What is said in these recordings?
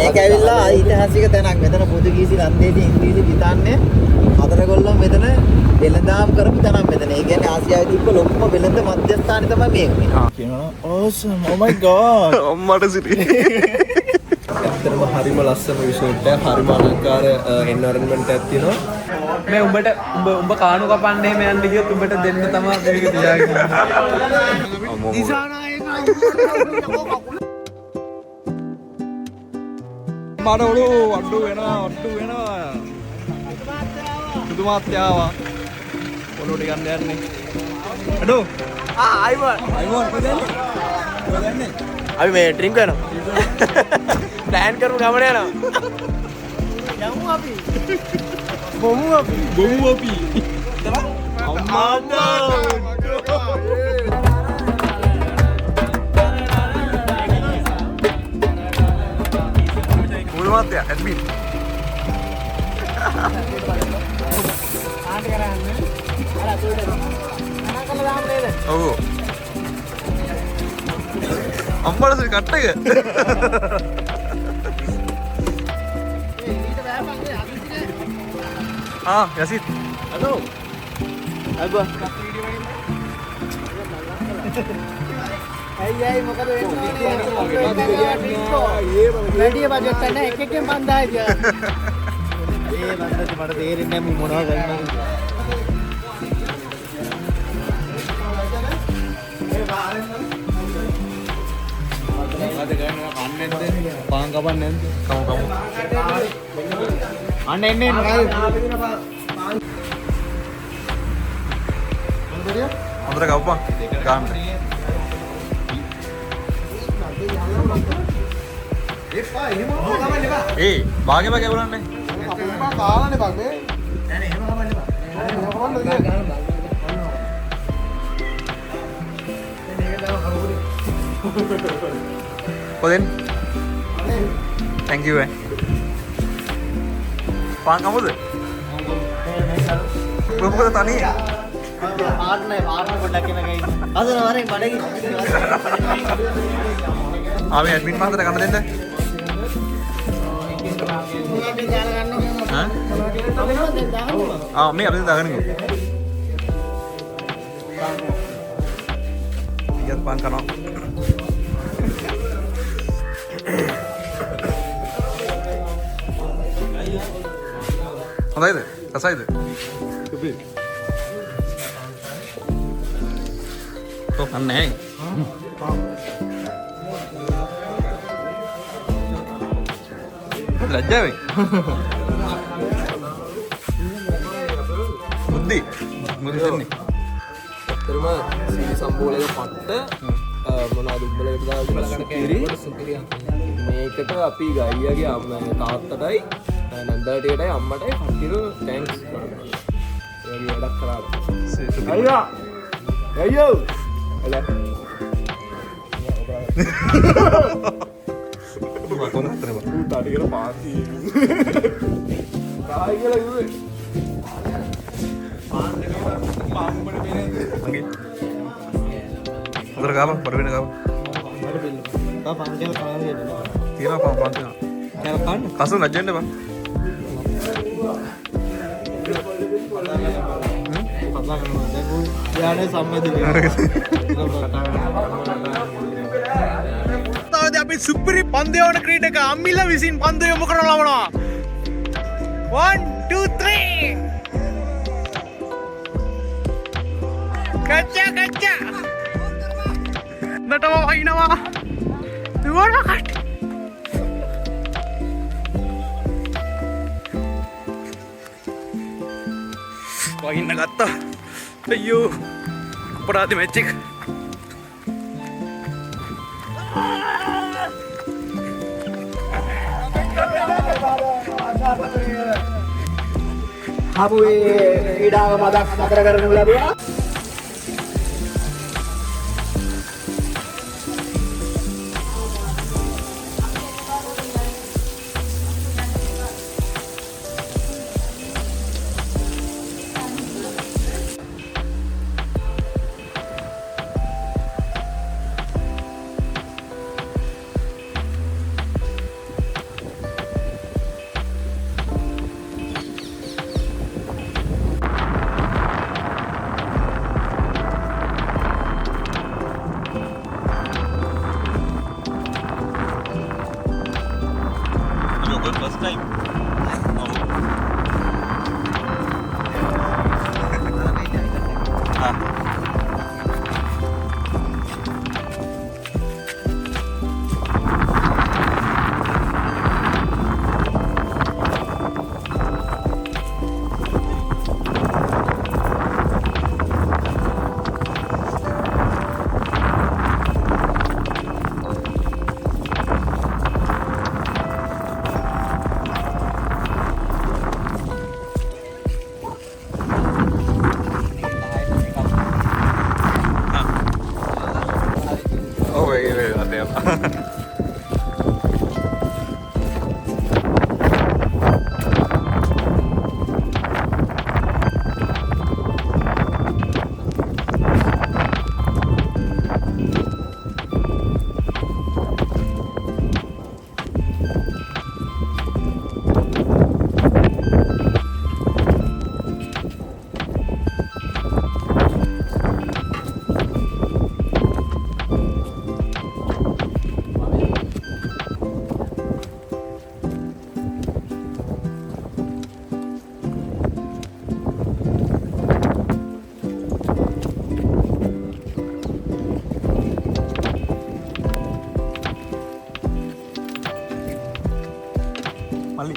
මේක ඇවිල්ලා ඓතිහාසික තැනක්. මෙතන පොතුගීසි ලන්දේසි ඉංග්‍රීසි බ්‍රිතාන්‍ය හතරගොල්ලෝ මෙතන වෙළඳාම් කරපු තැනක් මෙතන. ඒ කියන්නේ ආසියාවේ තිබ්බ ලොකුම වෙළඳ මධ්‍යස්ථානය තමයි මේක. කියනවා awesome oh my god අම්මට සිටි. ඇත්තටම හරිම ලස්සන රිසෝට් එකක්. හරිම අලංකාර එන්වයරන්මන්ට් එකක් තියෙනවා. මේ උඹ කාණු කපන්න එහෙම යන්න ගියොත් උඹට දෙන්න තමයි මේක තියාගෙන. මඩවලු වඩු වෙනවා. පුදුමාත්‍යාවා. පොළොට ගන්න යන්නේ. අඩෝ. ආයිමන් අපි මේ ඩ්‍රින්ක් කරනවා. ප්ලෑන් කරමු ගමන යනවා. යමු අපි. බොමු අපි. පුදුමාත්‍යා ඇඩ්මින්. ආන්ට කරන්නේ. අර අතෝට. අනකල දාන්න නේද? ඔව්. අම්මලා සරි කට් එක. යසිත්. අදෝ. අල්බා. ඇයි මොකද වෙන්නේ? වැඩි බජට් එක නැහැ. එකෙන් 5000 කියලා. ඒ බන්දට මට තේරෙන්නේ නැහැ මොනවා කරන්නද. පාන් කපන්නේ නැද්ද? කමු. අන්න එන්නේ මොකද? හොඳට කවපන්. ගන්න. ඒ භාගෙම කැවුරන්නේ. කාලානේ බං මේ. නෑ එහෙම හමන්න බං. කොහෙන්? thank you පාන් කමුද? මොකද තනිය? පාර්ට්නර් පොඩ්ඩක් එන ගයි. අදන වරෙන් බඩගි. ආවේ ඇඩ්මින් මහත්තයට කන්න දෙන්න. මේ අපිට දාගන්න ගියා. ඊයත් පාන් කනවා. හොඳයිද? රසයිද? සුපිරි. තෝ කන්නේ නැහැ. ලැජ්ජාවෙන්. බුද්ධි. මුදින්නේ. ඇත්තටම සීනි සම්බෝලයක පට්ට මොනවද උඹලට දාලා සුපිරි මේකට අපි ගයියාගේ තාත්තටයි නන්දාටියටයි අම්මටයි කටිරු තැන්ක්ස් කරනවා. ඒ වගේ වැඩක් කරාට. අයියා. අයියෝ. එල. කොහොමද හතරේ බා? තාඩි කියලා පාසි. කායි කියලා කිව්වේ. පාන් දෙකම මාම්මඩ බේරෙන්නේ. මගේ. හතර ගාව බඩ වෙන ගාව. බඩ බිල්ල. තා පාන් කියලා කනවා කියනවා. තියනවා පාන් තියනවා. කියලා කන්න. කසු නැජෙන්න බා. කතා කරනවා. දැන් උන් යානේ සම්මෙදිනේ. තාවද අපි සුපිරි පන්දු යවන ක්‍රීඩක අම්මිල විසින් පන්දු යොමු කරන ලබනවා. 1 2 3 කච්චා නටව වහිනවා. දුවනකට වහින්න ගත්තා. අයියෝ අපරාධ මැච් එක. හමුවේ ක්‍රීඩාව මදක් නතර කරනු ලැබුවා. first time. Oh, wait, ada apa? Mali.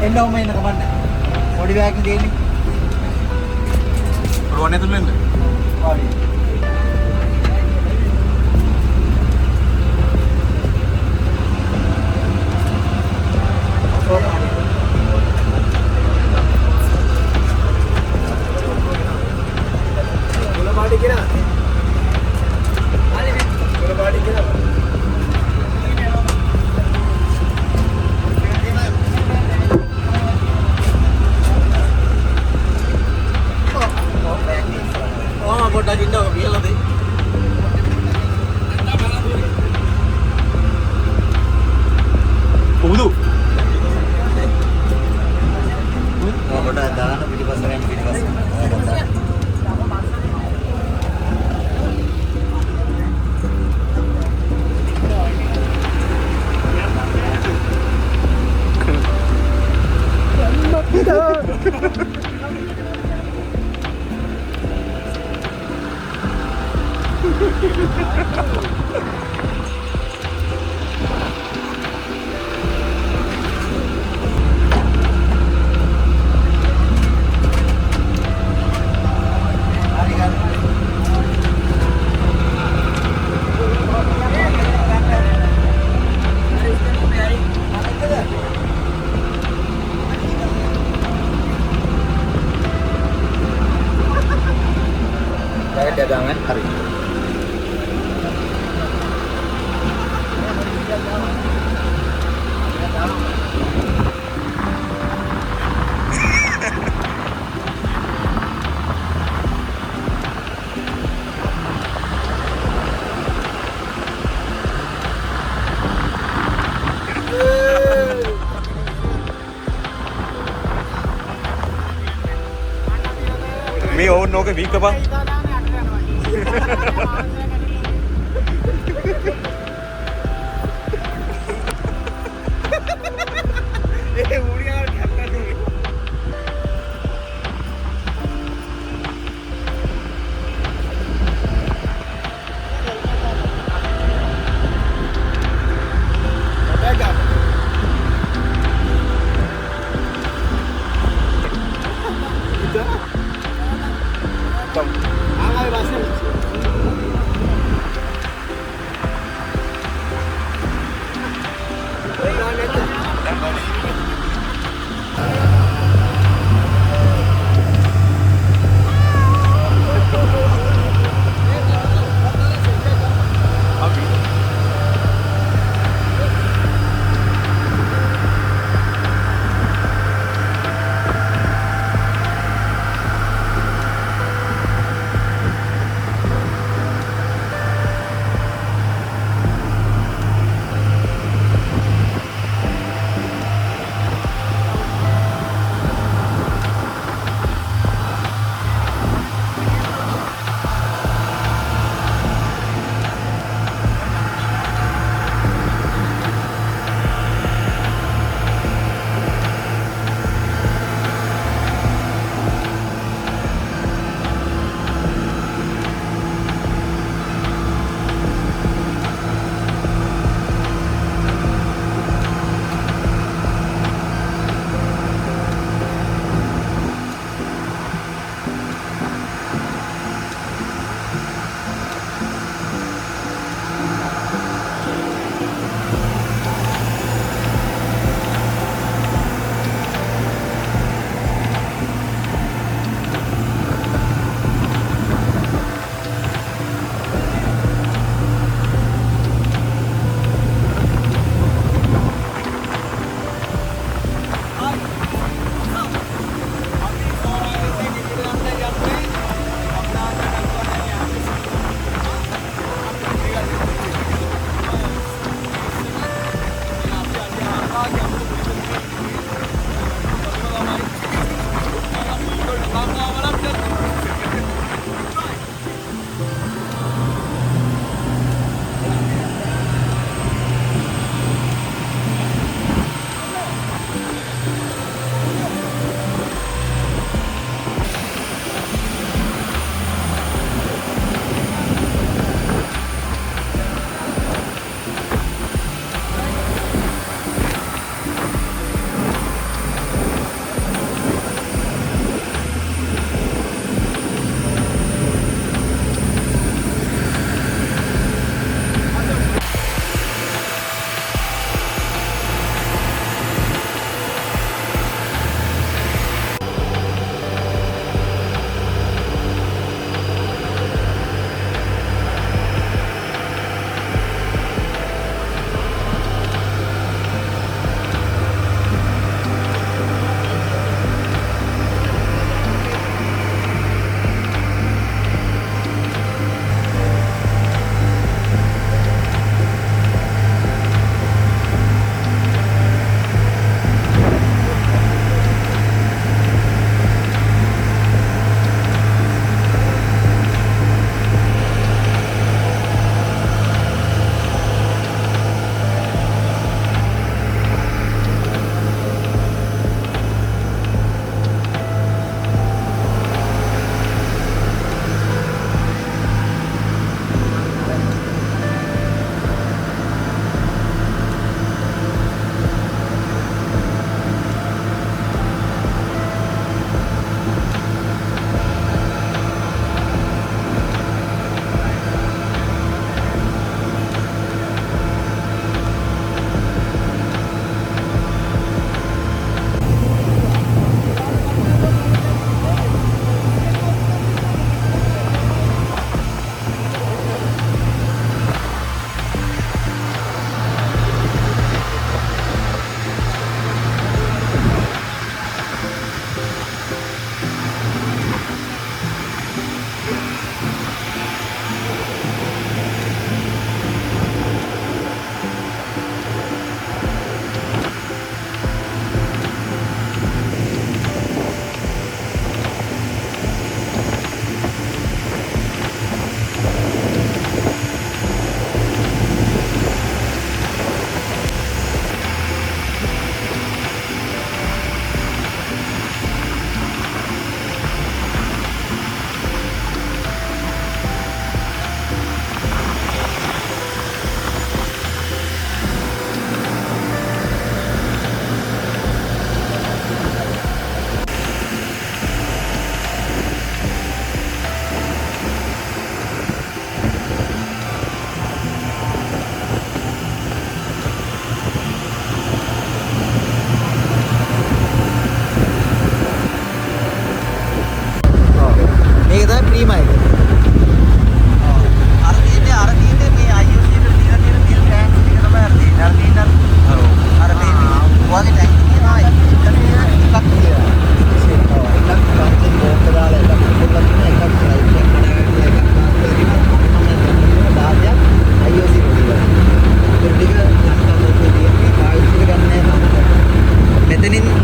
Endo main ke mana? Mau di bag ni? Ruannya tu lain. Wali. Bola body kira. Bola body kira. Pota jinda biar deh. Udu. Pota dah na pilih pasang yang pilih pasang. Jangan hari. මේ ඕන්න ඕක වීකපන්.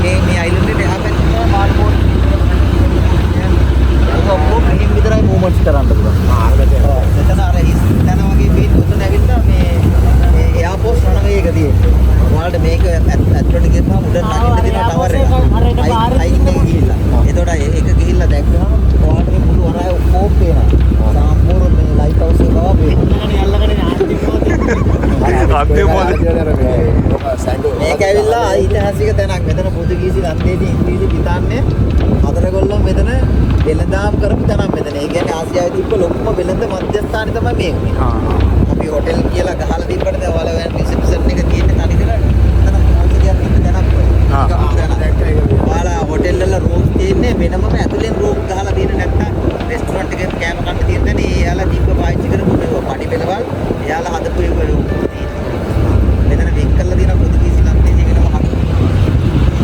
මේ island එකට එහා පැත්තේ තමයි මාල් boat ඒක ඔක්කොම මෙහින් විතරයි මූවමන්ට්ස් කරන්න පුළුවන්. මෙතන අර හිස් තැන වගේ බීච් උතන ඇවිල්ලා මේ එයාපෝස්ට් රන්වේ එක තියෙන්නේ. ඔයාලට මේක ඇතුළට ගිහම උඩ නගින්න තියෙන ටවර් එක. අයින් එක ගිහිල්ලා. එතකොට ඒක ගිහිල්ලා දැක්කම ඔයාලට මේ මුළු වරාය ඔක්කොම පේනවා. සම්පූර්ණ මේ ලයිට් හවුස් එක බව මේක ඇවිල්ලා ඓතිහාසික තැනක්. මෙතන පොතුගීසි ලන්දේදී ඉංග්‍රීසි පිටන්නේ හතරගොල්ලෝ මෙතන වෙළඳාම් කරපු තැනක් මෙතන. ඒ කියන්නේ ආසියාවේ තිබ්බ ලොකුම වෙළඳ මධ්‍යස්ථානේ තමයි මේක. අපි හොටෙල් කියලා ගහලා තිබ්බට දැන් ඔයාලා වෙන රිසෙප්ෂන් එක තියෙන්නේ තනිකර මෙතන මොකක්දයක් ඉන්න තැනක් වගේ. ඔයාලා හොටෙල් වල රූම් තියෙන්නේ වෙනමම ඇතුලෙන් රූම් ගහලා තියෙන නැත්නම් රෙස්ටොරන්ට් එකේ කෑම කන්න තියෙන තැන එයාලා තිබ්බ පාවිච්චි කරපු මේ පඩි පෙළවල් එයාලා හදපු ඒ වල මෙතන වෙන් කරලා තියෙන පොතුගීසි ලන්දේසි වෙනම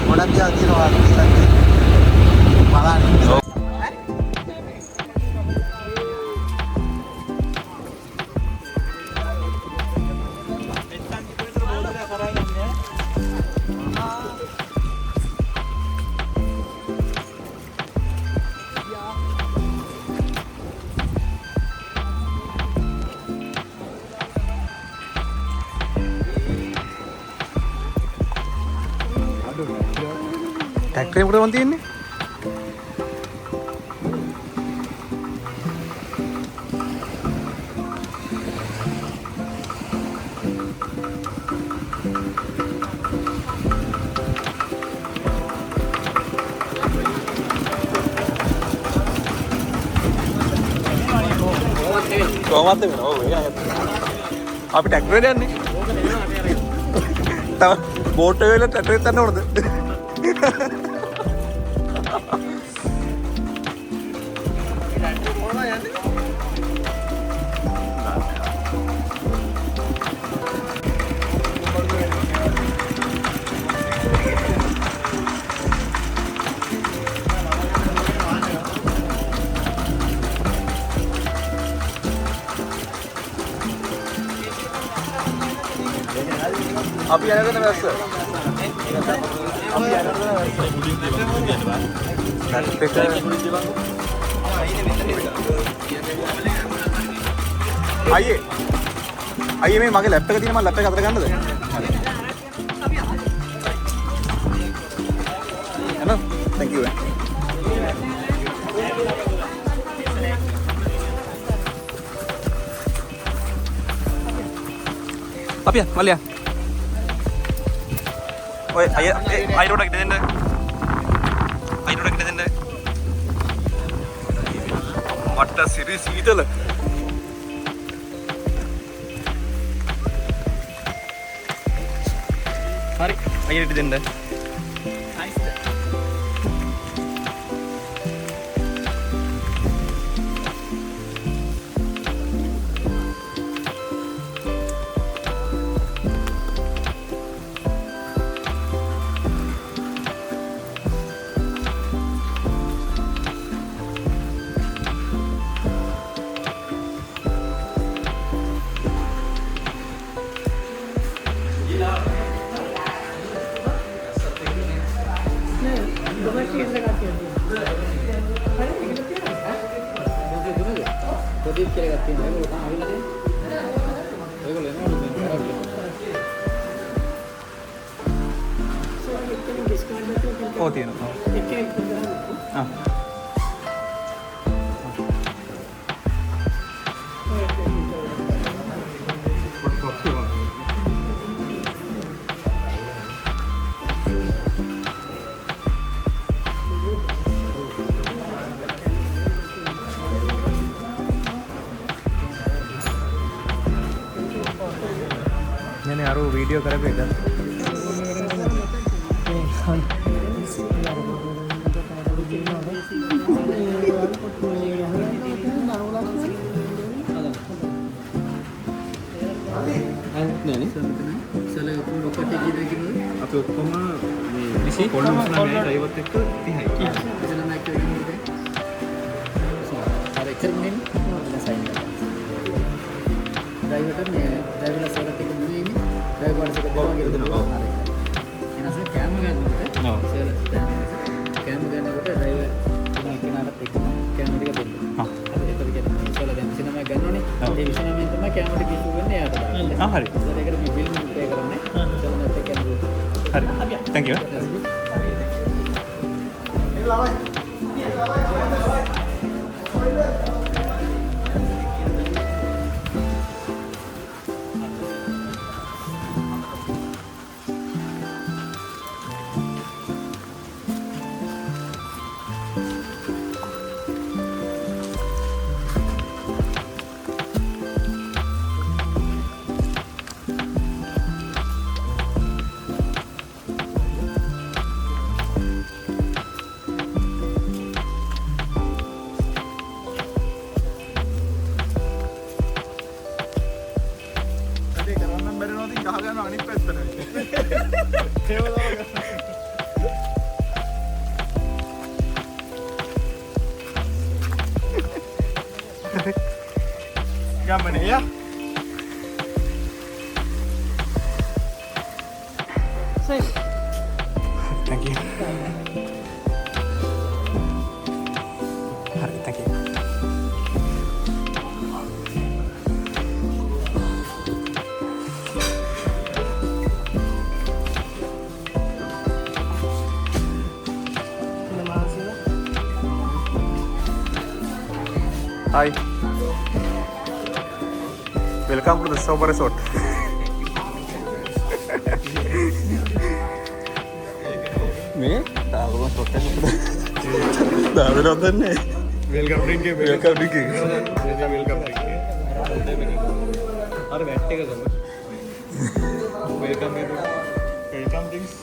ගොඩක් දේවල් තියෙනවා කියලා බලන්න. ටැක්ටරේ මොකද මන් තියෙන්නේ? කොහොමද වෙනව? ඔව් ඒක අපි ටැක්ටරේ යන්නේ. තව බෝට් එක වල ටැක්ටරේ යන්න ඕනද? අපි යනද වැස්ස? අයියේ මේ මගේ ලැප් එක තියෙන මම ලැප් එක අතට ගන්නද? හරි. thank you. අපි මල්ලියා ඔය අයිරෝඩක් දෙන්න මට සිරි සීතල හරි අයියට දෙන්න Oh, තියෙනවා. मैंने यार वो वीडियो करे पे इधर අපි ඔක්කොම මේ කොළඹ සනමේ ඩ්‍රයිවර්ත් එක්ක 30යි. ඉතලම ඇක්ටිව් වෙන්නේ. අර එක්සර්මෙන් සයින් කරනවා. ඩ්‍රයිවර්ට මේ ඩ්‍රයිවර්ලා සරත් එක්ක මුලින් ඉන්නේ. ඩ්‍රයිවර්ස් එක දෙනවා කියලා දෙනවා. එනසෙ කැම ගන්නකොට ඔව්. කෑම ගන්නකොට ඩ්‍රයිවර් කෙනාට එක්ක කෑම ටික දෙන්න. හා. ඒකට කියන්නේ ඉස්සෙල්ලා දැන් 29ක් ගන්නෝනේ. ඔව්. ඒ 29න් තමයි කෑම ටික කිසු වෙන්නේ එයාට දාන්න. හරි. ඒකට මේ බිල් පේ කරන්නේ. එතනත් එක්ක යනවා. හරි. thank you. ගමනේ යා thank you. හරි thank you. Hi. Welcome to the Sober Resort. මේ තාම සොට් එක දාවෙලා දන්නේ වෙල්කම් ඩ්‍රින්ක් එක වෙල්කම් ඩ්‍රින්ක් එක වෙල්කම් ඩ්‍රින්ක් එක අර වැට් එක ගමු වෙල්කම් ඩ්‍රින්ක්ස්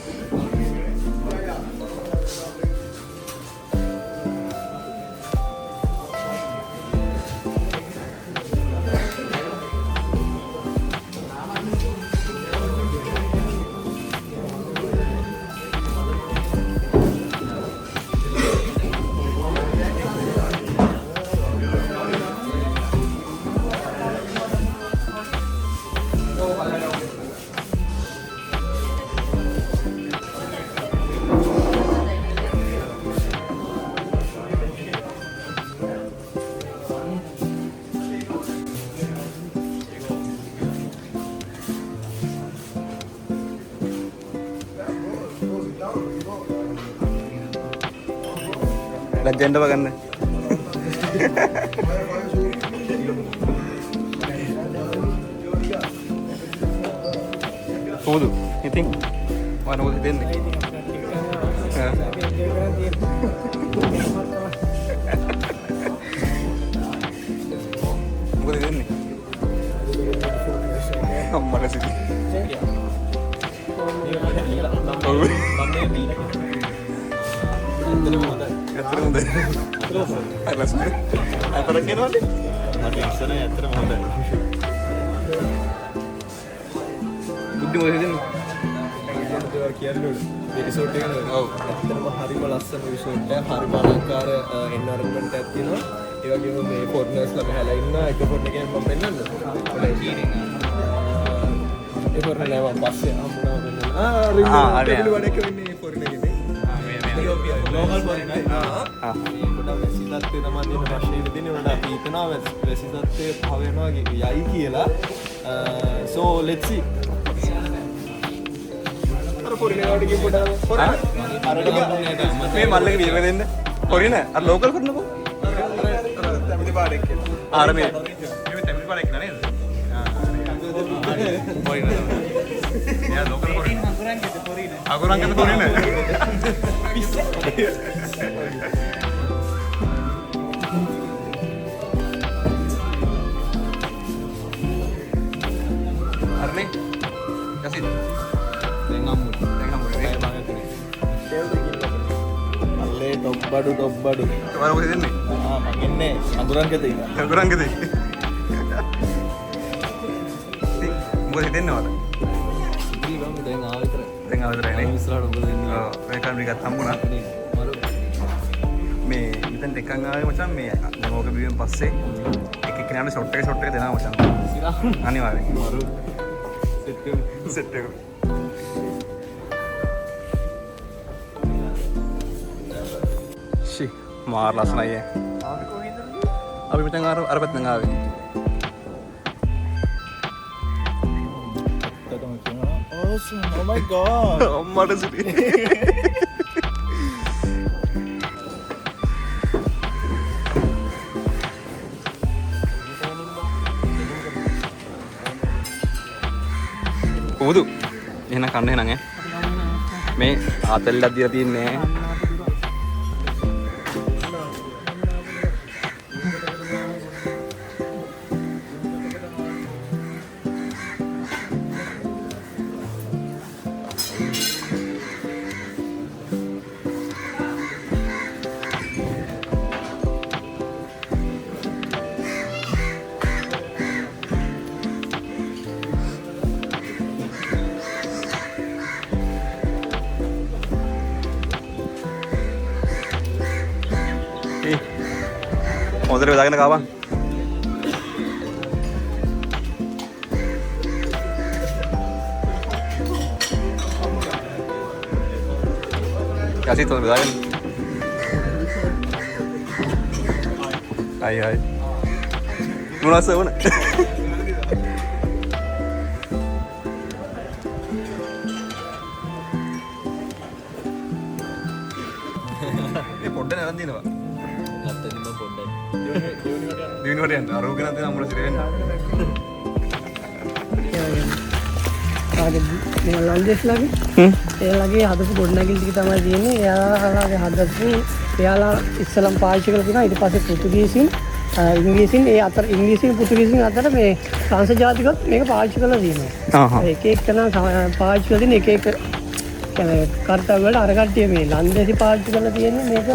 ලැජ්ජෙන්ඩව ගන්න කොහොමද ඉතින් වනෝද දෙන්නේ මොකද දෙන්නේ අම්මලා සිටි ඔව් ඇත්තටම හොඳයි. අරස් අතරක් යනවද? මට ඉස්සර ඇත්තටම හොඳයි. බුද්ධි මොකද දෙන්නේ? ඒක කියන්නේ මේ රිසෝට් එක නේද? ඔව්. ඇත්තටම හරිම ලස්සන රිසෝට් එකක්. හරිම අලංකාර එන්වයරන්මන්ට් එකක් තියෙනවා. ඒ වගේම මේ ෆොරිනර්ස්ලා මෙහලා ඉන්නවා. එක ෆොරිනර් කෙනෙක් මම පෙන්නන්නද? ඔය කීරින්. ඒ ෆොරිනර් නෑ මම පස්සේ හම්බුනා වෙනවා. රිංග වැඩක වෙන්නේ ෆොරිනර් කෙනෙක්. ලෝකල් ෆොරිනර්. මේ කොට වැසිතත්වය තමයි දෙන ප්‍රශ්නේ දෙන්නේ. උනට අපි හිතනවා වැසිතත්වය පහ වෙනවා යයි කියලා. so let's see. අර ෆොරිනර් වලට ගිහින් පොඩ ෆොරිනර් අර මේ මල්ලක වියක දෙන්න. පොරින අර ලෝකල් කරනකෝ. තැමිලි පාඩෙක් ආර මේ තැමිලි පාඩෙක් නේද? පොරින. එයා ලෝකල් පොරින. අකුරංගද පොරින. අරනේ. යසින්. දැන් අම්මුත්. අල්ලේ ටොප්බඩු ඔයාලා මොකද දෙන්නේ? මම ඉන්නේ අඳුරංගද ඉන්න. අකුරංගද? මොකද දෙන්නේ ඔයාලා? ඉතින් මම දැන් ආව විතර. දැන් ආවතරයි නේ. ඉස්සරහට මොකද දෙන්නේ? ඔව් වෙල්කම් ටිකක් හම්බුණා. මරු මේ මෙතෙන් එකක් ආවේ මචං මේ දැන් ඕක බිව්වෙන් පස්සේ එක කෙනාට ෂොට් එක දෙනවා මචං. සිරා අනිවාර්යෙන්. මරු සෙට් සෙට් එක. ෂි මාර ලස්සනයි අපි මෙතන අර පැත්තෙන් ආවේ Awesome. Oh my god. අම්මට සිටි කොහොමද එහෙනම් කන්න එහෙනම් මේ ආතල්ලක් දීලා තියන්නේ හොඳට බෙදාගෙන කාපන් යසිත් හොඳට බෙදාගෙන අය මොනවද වුණ මේ පොඩ්ඩක් නරන් දිනවා දිනුවට යන්න අරෝගෙන නැත්නම් අමුල සිර වෙන්න මේ ලන්දේස්ලාගේ එයාලගේ හදපු ගොඩනැගිලි ටික තමයි තියෙන්නේ. එයාලගේ හදපු එයාලා ඉස්සලම් පාවිච්චි කරලා තියෙනවා. ඊට පස්සේ පෘතුගීසින් ඉංග්‍රීසින් ඒ අතර ඉංග්‍රීසින් පෘතුගීසින් අතර මේ ෆ්‍රාන්ස් ජාතිකත් මේක පාවිච්චි කරලා තියෙනවා. එක එක කෙනා පාවිච්චි කරලා තියෙන එක එක කියන්නේ කර්තව්‍ය වල අර කට්ටිය මේ ලන්දේසි පාවිච්චි කරලා තියෙන්නේ මේක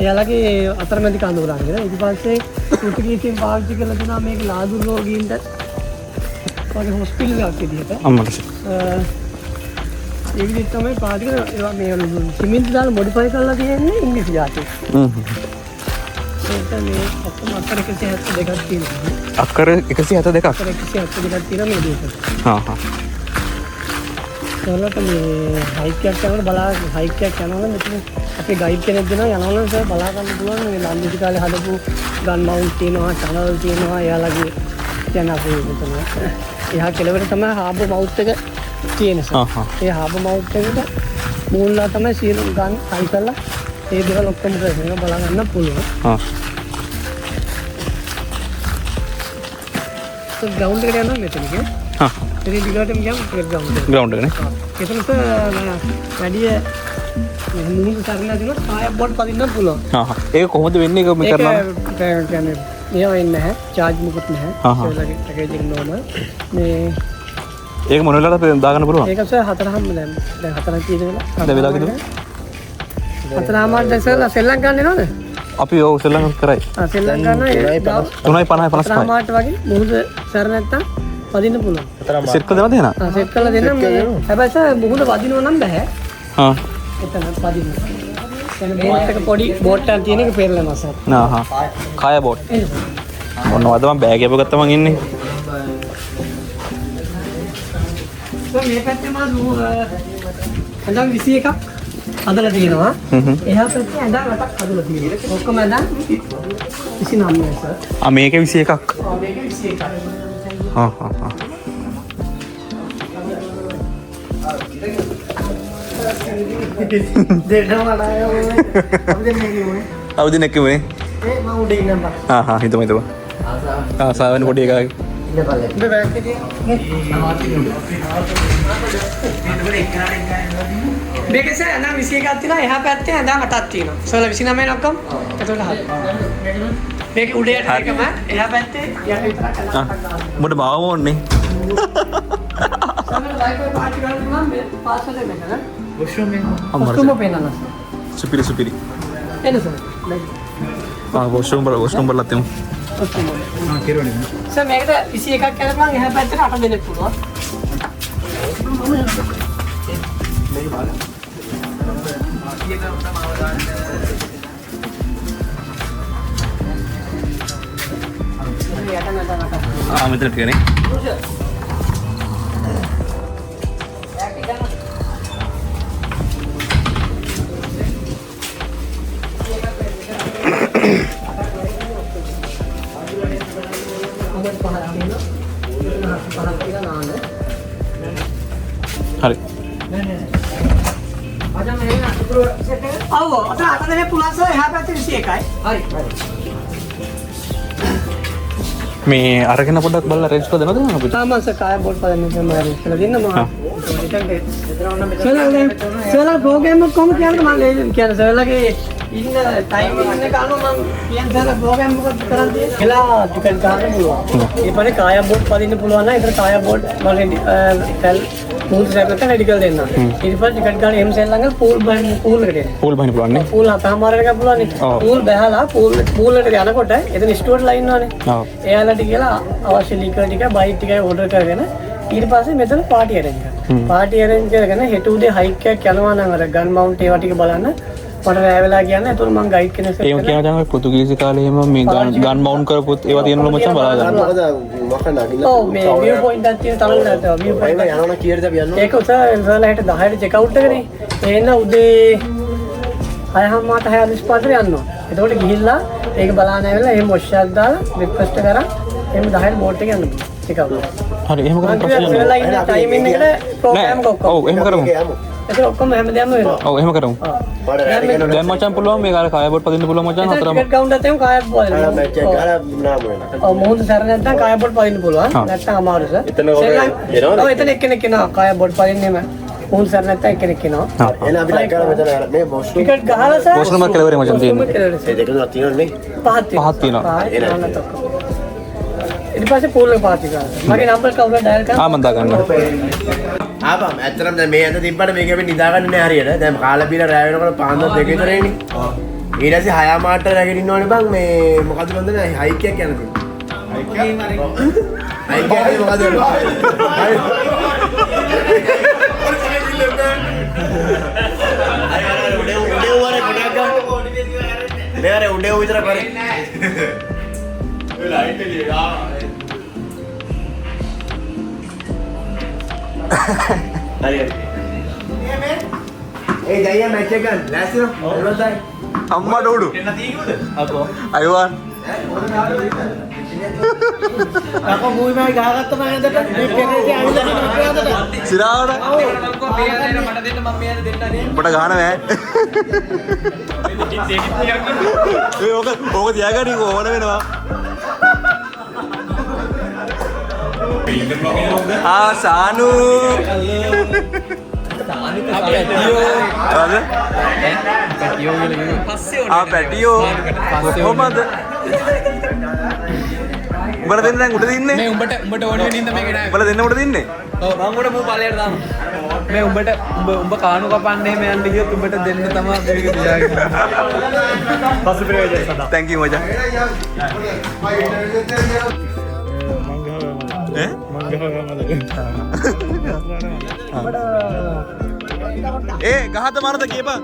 එයාලගේ අතරමැදි කඳුරන් කියලා. ඊට පස්සේ පෘතුගීසින් පාවිච්චි කරලා තියෙනවා මේක ලාදුරු රෝගීන්ට වගේ හොස්පිටල් එකක් විදිහට. අම්මට ඒ විදිහට තමයි පාවිච්චි කරන්නේ. ඒවා මේ සිමෙන්ති දාලා මොඩිෆයි කරලා තියෙන්නේ ඉංග්‍රීසි ජාතිය. ඒක මේ ඔක්කොම අක්කර 172ක් තියෙනවා. අක්කර 172ක්. අක්කර 172ක් තියෙනවා මේ දෙකට. හා හා. ඒකට මේ හයික් එකක් යනකොට බලා හයික් එකක් යනකොට මෙතන අපේ ගයිඩ් කෙනෙක් දෙනවා යනවනම් සර් බලා ගන්න පුළුවන් මේ ලන්දේසි කාලේ හදපු ගන් මවුන්ට් තියෙනවා ටනල් තියෙනවා එයාලගේ කියන අපේ මෙතන එහා කෙළවර තමයි හාබර් මවුත් එක තියෙන සර්. ඒ හාබර් මවුත් එකට මූලලා තමයි සියලු ගන් හයි කරලා ඒ දේවල් ඔක්කොම කරගෙන බලා ගන්න පුළුවන්. හා. සර් ග්‍රවුන්ඩ් එකට යනවා මෙතන කිය. හා. ඉතින් ටිකටම ගියාම ග්‍රවුන්ඩ් එකනේ. එතන සර් වැඩි මුහුණු සරණ දිනන කායක් බෝඩ් පදින්න පුළුවන්. හා හා. ඒක කොහොමද වෙන්නේ ඒක මේ කරනවා? ඒක කියන්නේ මේව වෙන්නේ නැහැ. charge මුකුත් නැහැ. ඒලගේ පැකේජින් නෝමල්. මේ ඒක මොන වෙලාවටද දාගන්න පුළුවන්? ඒක සර් හතරහම දැන් හතරක් තියෙන වෙලාව. දැන් වෙලාව කිව්වද? හතරමාර දැන් සර් සෙල්ලම් ගන්න එනවද? අපි ඔව් සෙල්ලම් කරයි. සෙල්ලම් ගන්න 3:50 55. හතරමාරට වගේ මුහුද සර නැත්තම් පදින්න පුළුවන්. සෙට් කරලා දෙනවද එහෙනම්? සෙට් කරලා දෙන්න. හැබැයි සර් මුහුද වදිනව නම් බෑ. හා. එතන පදින්න. දැන් බෝට් එක පොඩි බෝට් එකක් තියෙන එක පෙරලනවා සර්. නා හා. කාය බෝට්. ඔන්න වද මම බෑග් එක ගත්ත මං ඉන්නේ. මේ පැත්තේ මා ඇඳන් 21ක් හදලා තියෙනවා. එහා පැත්තේ ඇඳන් 8ක් හදලා තියෙනවා. ඔක්කොම ඇඳන් 29යි සර්. මේක 21ක්. මේක 21ක්. හා හා හා. දෙන්නම ආයෙ අපි දෙන්නේ කිව්වේ. අවුදින එක්කමනේ. ඒ මම උඩ ඉන්නම් බා. හා හා හිතමු හිතමු. ආසාවෙන් පොඩි එකයි. ඉන්න බලන්න. මේ බෑග් එකේ මේක සර් ඇඳන් 21ක් තියෙනවා. එහා පැත්තේ ඇඳන් 8ක් තියෙනවා. සෝල 29යි ඔක්කොම. එතකොට හරි. මේක උඩ යට එකම එහා පැත්තේ යට විතරක් ඇඳන් 8ක් ගන්නවා. උඹට බාවම ඕනේ. සමහර ලයිෆ් පාටි කරන්න පුළුවන් මේ පාස්වර්ඩ් එක මෙතන. වොෂ්රූම් එක. ඔක්කොම පේනවා සර්. සුපිරි සුපිරි. එන්න සර්. වොෂ්රූම් බලලා තියමු. ඔක්කොම. කෙරුවනේ. සර් මේකට 21ක් කරපුවාම එහා පැත්තට 8 දෙනෙක් පුළුවන්. මෙතන ටිකනේ. ඔව් අත අතනේ පුලස් එහා පැත්තේ 21යි. හරි. මේ අරගෙන පොඩ්ඩක් බලලා රෙජිස්ටර් දෙනවද අපිට? සාමාන්‍ය කාය බෝඩ් පදන්නේ තමයි කියලා දෙන්න මම. සර්ලා ප්‍රෝග්‍රෑම් එක කොහොමද කියන්නේ මම කියන්නේ සර්ලාගේ ඉන්න ටයිමින් එක අනුව මම කියන්නේ සර්ලා ප්‍රෝග්‍රෑම් මොකක්ද කරන්නේ කියලා ටිකට් ගන්න පුළුවන්. ඒ පස්සේ කාය බෝඩ් පදින්න පුළුවන් නම් ඒතර කාය බෝඩ් මම ටෙල් පූල් සර්විස් එක රෙඩි කරලා දෙන්න. ඊට පස්සේ ටිකට් ගන්න එම් සෙල් ළඟ පූල් එකට එන්න. පූල් බහින්න පුළුවන් නේ. පූල් අපහමාරට ගන්න පුළුවන් නේ. පූල් බහලා පූල් එකට යනකොට එතන ස්ටුවර්ට් ලා ඉන්නවනේ. ඔව්. එයාලට කියලා අවශ්‍ය ලිකර් ටික බයිට් ටිකයි ඕඩර් කරගෙන ඊට පස්සේ මෙතන පාටි අරේන්ජ් කරනවා. පාටි අරේන්ජ් කරගෙන හෙට උදේ හයික් එකක් යනවා නම් අර ගන් මවුන්ට් ඒවා ටික බලන්න මට රෑ වෙලා කියන්න. ඒතකොට මම ගයිඩ් කෙනෙක් එක්ක ඒව කියන දැන් පෘතුගීසි කාලේ එහෙම මේ ගන් මවුන්ට් කරපුත් ඒවා තියෙනවලු මචං බලා ගන්න. ඔව් මේ view point එකක් තියෙන තරම් නැතව view point එක යනවනම් කීයටද අපි යන්නේ? ඒක උසාවිලා හෙට 10ට චෙක් අවුට් එකනේ. එන්න උදේ 6:45 පාන්දර යන්න ඕන. එතකොට ගිහිල්ලා ඒක බලන්න ඇවිල්ලා එහෙම වොෂ් එකක් දාලා බ්‍රෙක්ෆාස්ට් කරා එහෙම 10ට බෝට් එක යන්න චෙක් අවුට්. හරි එහෙම කරමු ප්‍රශ්නයක් ඉස්සෙල්ලා ඉන්න ටයිමින් එකට ප්‍රෝග්‍රෑම් එක ඔක්කොම. ඔව් එහෙම කරමු. ඒක ඔක්කොම හැමදේම වෙනවා. ඔව් එහෙම කරමු. දැන් මචං පුළුවන් මේ කාලේ කාය බෝඩ් පදින්න පුළුවන් මචං හතරම. ටිකට් කවුන්ටර් එකෙන් කායක් බලන්න. මැච් එක ගාලා නාම වෙනවා. ඔව් මොහොත සැර නැත්නම් කාය බෝඩ් පදින්න පුළුවන්. නැත්නම් අමාරුස. එතන ඔය එනවනේ. ඔව් එතන එක්කෙනෙක් එනවා කාය බෝඩ් පදින්නෙම. මොහොත සැර නැත්නම් එක්කෙනෙක් එනවා. එහෙනම් අපි ලයික් කරලා මෙතන මේ බොස් ටිකට් ගහලා සර්. පෝස්ට් නම්බර් කෙලවරේ මචං තියෙන්නේ. ඒ දෙක තුනක් තියෙනවනේ. පහක් තියෙනවා. ඊට පස්සේ පූල් එක පාති කරා. මගේ නම්බර් කවුරුද ඩයල් කරා? ආ මන් දා ගන්න. ආපම් ඇත්තටම දැන් මේ ඇඳ තිබ්බට මේක අපි නිදාගන්නේ නැහැ හරියට. දැන් කාලා බීලා රෑ වෙනකොට පාන්දර 2 විතර එන්නේ. ඊට පස්සේ 6 මාට රැගෙන ඉන්න ඕනේ බං මේ මොකද මන්ද හයික් එකක් යන තියෙන්නේ. හයික් එකේ මොකද උඩේ විතර කරේ. ලයිට් එළිය ආ හරි ඒ ජයියා මැච් එක ගන්න ලෑස්තිද ඔයගොල්ලෝ අම්මා ඩෝඩු එන්න තීගුද? අකෝ අයුවන් අකෝ මූවි මම ගහගත්ත මම ඇඳට මේ පෙරේටි ඇවිල්ලා ඉන්නකොට සිරාවට උඹට ගහන නෑ ඒ ඕක තියාගන්න ඕන වෙනවා ආ සානු පැටියෝ කොහොමද උඹට දෙන්න දැන් උඩ දින්නේ මේ උඹට ඕන වෙන ඉඳ මේක නෑ. උඹලා දෙන්න උඩ දින්නේ ඔව් මම උඩ මූ ඵලයට දාමු. මේ උඹ කාණු කපන්නේ එහෙම යන්න ගියොත් උඹට දෙන්න තමයි මේක තියාගෙන. පසු ප්‍රයෝජන සදා. thank you මචං ඒ ගහද මරද කියපන්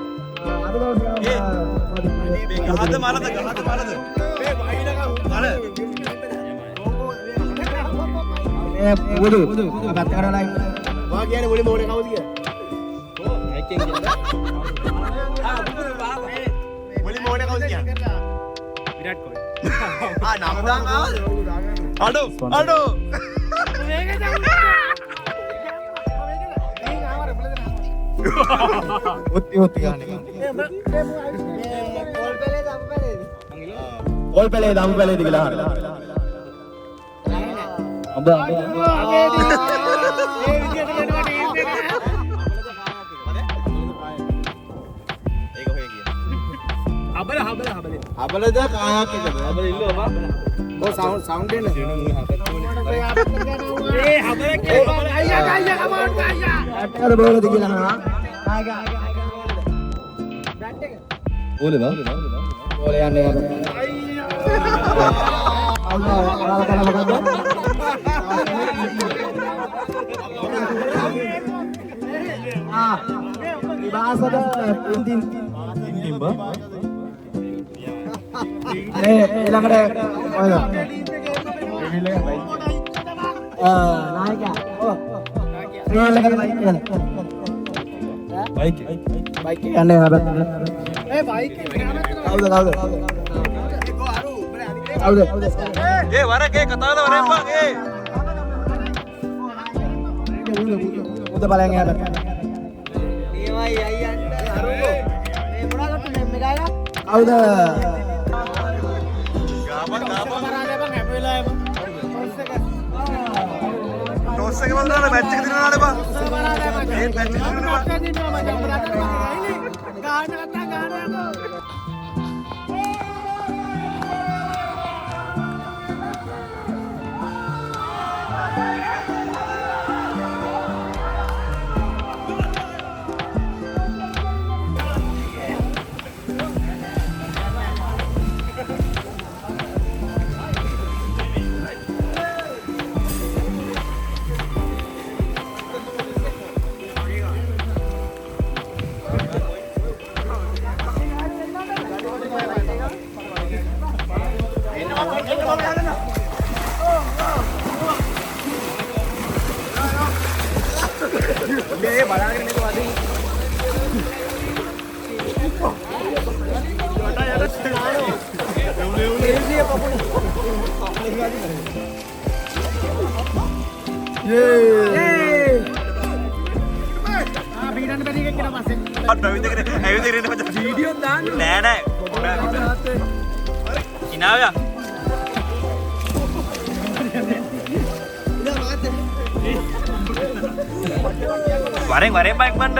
ඒ ගහද මරද ඒ වහිනකම් මර බුදු පැත්ත කරලා වා කියන්නේ මුලින්ම ඕනේ කවුද කියලා මුලින්ම ඕනේ කවුද කියලා විරාට් කොහලි. ආ නම් දාන් ආවද අඩෝ ඔත්ති ගන්න. ගෝල් පෙලේ දම් පෙලේද කියලා අහන්න. අබ හබලද කායක් එකද? හබල ඉල්ලුවා බා. ඔය සවුන්ඩ් එන්න. ඒ හබල කියලා අයියා කමෝන් අයියා. අටකට බෝලද කියලා අහනවා. බැට් එක. ඕලේ බා. ඕලේ යන්නේ බා. අයියා. ඔයාලා කරලා මොකද්ද? ඉබාසද ඉන්දින් බා. ඊළඟට ඔයද නායකයා ඔව් බයික් යන්නේ හැබැයි ඒ බයික් කවුද ඒ වරකේ කතාවද වරෙන්පන් ඒ උද බලයන් යාට ඒවයි අයියන්ට අරුකෝ ටොස් එක බලන්න මැච් එක දිනනවානේ බා. ඒ මැච් එක දිනනවා. නෑ නෑ කිනාවයා වරෙන් බයික් මන්ට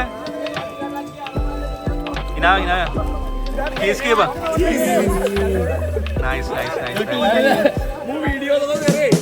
කිනාව කීස් කියපා නයිස් මූ වීඩියෝ තමයි කරේ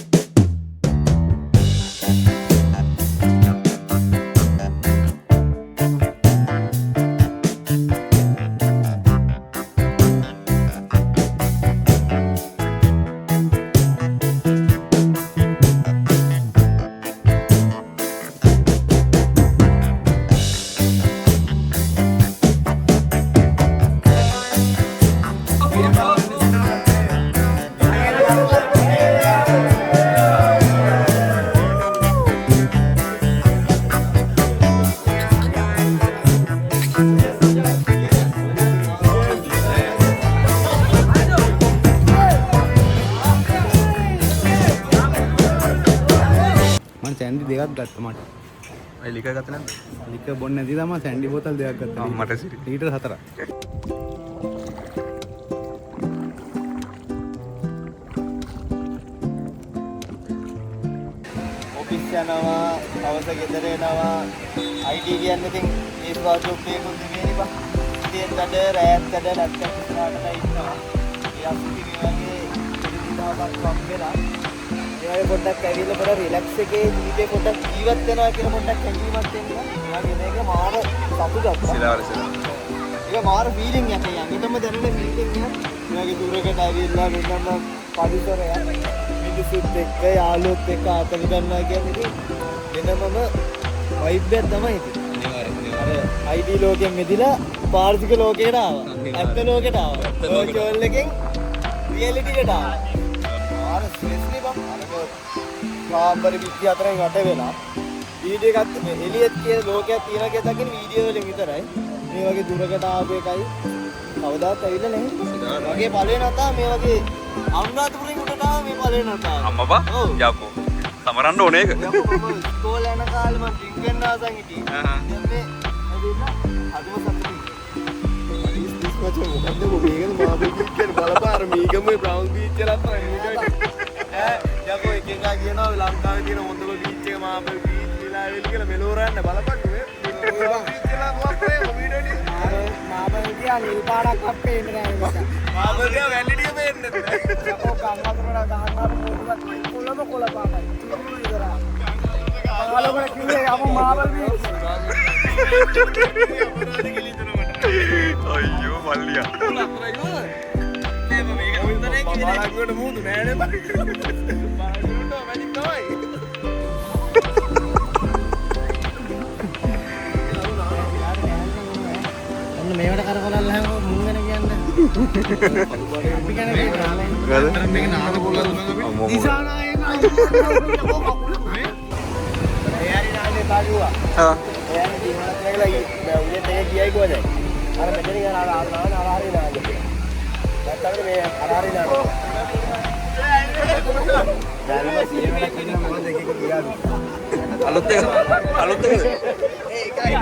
සැන්ඩි දෙකක් ගත්ත මට. අය ලික ගත්තේ නැද්ද? ලික බොන්න නැති තමයි සැන්ඩි බෝතල් දෙකක් ගත්තා. මට සිරි. ලීටර් 4ක්. ඔෆිස් යනවා, අවස ගෙදර එනවා. IT කියන්නේ ඉතින් ඒ ප්‍රොජෙක්ට් එකක් නෙමෙයි බා. ඉතින් වැඩ රෑත් වැඩ නැත්නම් ඉස්සරහට ඉන්නවා. ඒ අපි වගේ දෙවිදාවක් වම්බෙලා ඒ පොඩ්ඩක් ඇවිල්ලා පොඩ රිලැක්ස් එකේ ජීවිතේ පොඩ්ඩක් ජීවත් වෙනවා කියලා පොඩ්ඩක් හැඟීමක් එන්න. එයාගේ මේක මාර සතුටක්. සිලාවල. ඒක මාර ෆීලිං එකක්. යන්ගිටම දැනෙන ෆීලිං එක. එයාගේ දුරකට ඇවිල්ලා වෙනම පරිසරය මිනිස්සුත් එක්ක යාළුවොත් එක්ක ආතල් ගන්නවා කියන්නේ ඉතින් වෙනමම වයිබ් එකක් තමයි ඉතින්. අර ID ලෝකයෙන් මෙදිලා පාර්ථික ලෝකයට ආවා. ඇත්ත ලෝකයට ආවා. වර්චුවල් එකෙන් රියැලිටි එකට ආවා. ආර ස්පෙෂලි බම් අරක කාම්බරි විද්‍ය අතරින් යට වෙලා වීඩියෝ එකත් එලියත් කියන ලෝකයක් තියෙනවා කියලා දකින්න වීඩියෝ වලින් විතරයි. මේ වගේ දුරකට ආපු එකයි කවදාත් ඇවිල්ලා නැහැ. වගේ පළවෙනි නතා මේ වගේ අනුරාධපුරෙන් උඩට ආව මේ පළවෙනි නතා. අම්මපා යකෝ. සමරන්න ඕනේ ඒක. යකෝ මම ඉස්කෝලේ යන කාලේ මම ඩ්‍රින්ක් වෙන්න ආසන් හිටියේ. දැන් මේ ඇවිල්ලා අදම සතුටින්. ඉස් මචෝ මොකද්ද මේකද මාබල් බීච් කියන බලපාර මීගමේ බ්‍රවුන් බීච් එකක් තමයි. යකෝ එකෙන් ආ කියනවා ලංකාවේ තියෙන හොඳම බීච් එක මාබල් බීච් කියලා ඇවිල්ලා කියලා මෙලෝරන්න බලපන් මේ. බීච් එක මොකක්ද වීඩියෝ මාබල් දිහා නිල් පාටක් අපේ ඉන්න නෑ මේක. මාබල් දිහා වැලිඩිය පේන්නේ නැහැ. යකෝ කංගතුරට ගහනවා මොකක්ද කොළම කොළ පාටයි. මාලවල කිව්වේ යමු මාබල් බීච්. අයියෝ මල්ලියා. බලංගොඩ මූදු නෑනේ බං. බලංගොඩ වැඩි තමයි. අන්න මේවට කරකවලල්ලා හැම මුන් ගැන කියන්නේ. අපි ගැන කියනවා. මේක නාද කොල්ලද මම අපි. දිසානායක එයාරි නාන්නේ කාගුවා. එයාරි දිනවලත් නැගලා උදේ තේ ගියයි කොහෙද? අර මෙතන ගියා ආරාරි නාන්නේ. දැන් මේ ආරාරි නාන්නේ. දැන් මේ සියවල කියන මොකද එකක ගියාද? අලුත් එකද? ඒකයි.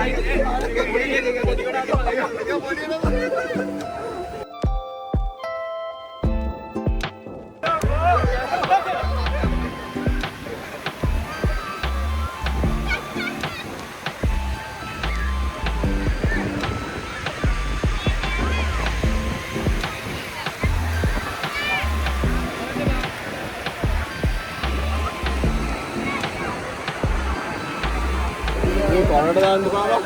මරට දාන්න පාවා.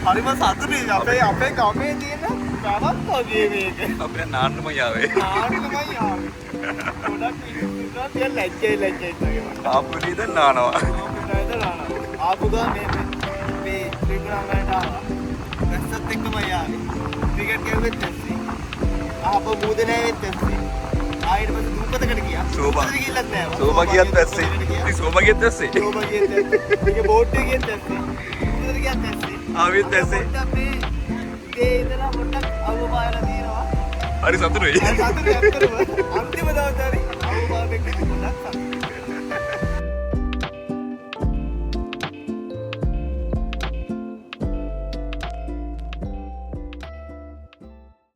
හරිම සතුටුයි අපේ ගමේ තියෙන පැවක් වගේ මේක. අපේ නාන්නම යාවේ. ආන්නමයි ආවේ. ගොඩක් ඉන්නවා තියන් ලැජ්ජයි තමයි. ආපු නේද නානවා. ආපු ගා මේ ත්‍රිකුණාමලට ආවා. වැස්සත් එක්කම යාවේ. ක්‍රිකට් ගැව්වෙත් නැස්සේ. ආපහු මූදේ වෙත් නැස්සේ. ආයෙත් පස්සේ දුපතකට ගියා. සෝබා. ගිහිල්ලත් නෑ. සෝබා ගියත් ඇස්සේ. ඉතින් සෝබා ගියත් ඇස්සේ. සෝබා ගියත් නැස්සේ. ඒක බෝට් එකේ ගියත් නැස්සේ. මූදේ ගියත් නැස්සේ. ආවෙත් ඇස්සේ. මේ ඉඳලා පොඩ්ඩක් අවබෝධයලා තියෙනවා. හරි සතුටුයි. සතුටුයි ඇත්තටම. අන්තිම දවසේ හරි අවබෝධයක් පොඩ්ඩක් සතුටුයි.